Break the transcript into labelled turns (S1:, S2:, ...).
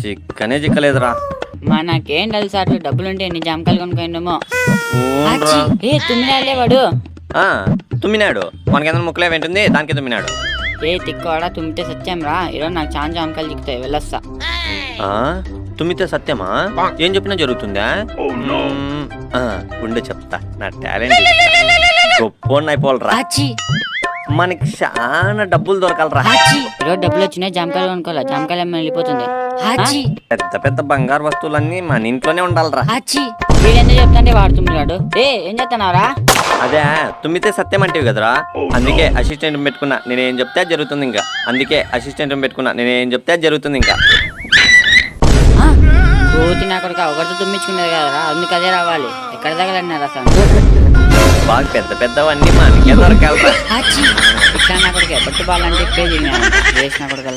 S1: చిక్కనే చిక్కలేదురా.
S2: మనకేం తెలుసు అట్లు డబ్బులుంటే ఎన్ని జామకాయలు కొనుక్కోండమో.
S1: ఊన్రా.
S2: ఏ తుమ్మినాలే వాడు.
S1: తుమ్మినాడు. మనకేంద్ర ముక్కలే వింటుంది దానికి తుమ్మినాడు.
S2: ఏ తిక్కువాడా తుమ్మితే సత్యం రా. ఈరోజు నాకు చాలా జామకాయలు చిక్కుతాయి, వెళ్ళొస్తా.
S1: తుమ్మితే సత్యమా? ఏం చెప్పినా జరుగుతుందా? ఉండే చెప్తా. నా టాలెంట్ గొప్ప అయిపోవాలరా. మనకి చాలా డబ్బులు దొరకాలరా.
S2: ఈరోజు డబ్బులు వచ్చినాయి, జామకాయలు కొనుక్కోవాలా. జామకాయలు అమ్మ వెళ్ళిపోతుంది.
S1: పెద్ద పెద్ద బంగారు వస్తువులన్నీ మన ఇంట్లోనే ఉండాలరా.
S2: వీడెందుకు చెప్తాంటే వాడుతున్నాడు. ఏం చెప్తున్నావురా?
S1: అదే తుమ్మితే సత్యం అంటేవి కదరా, అందుకే అసిస్టెంట్ పెట్టుకున్నా. నేనేం చెప్తే జరుగుతుంది. ఇంకా అందుకే అసిస్టెంట్ పెట్టుకున్నా. నేనేం చెప్తే జరుగుతుంది. ఇంకా
S2: కోతి నా కొడుకు ఒకరితో తుమ్మించుకునేది కదరా, అందుకు అదే రావాలి. ఎక్కడ తగలన్నారు అసలు?
S1: బాగా పెద్ద పెద్దవన్నీ మనకే దొరకాలరా.
S2: ఇట్లా నా కొడుకు బట్టి బాలంటే ఇప్పే చేసిన కొడుకు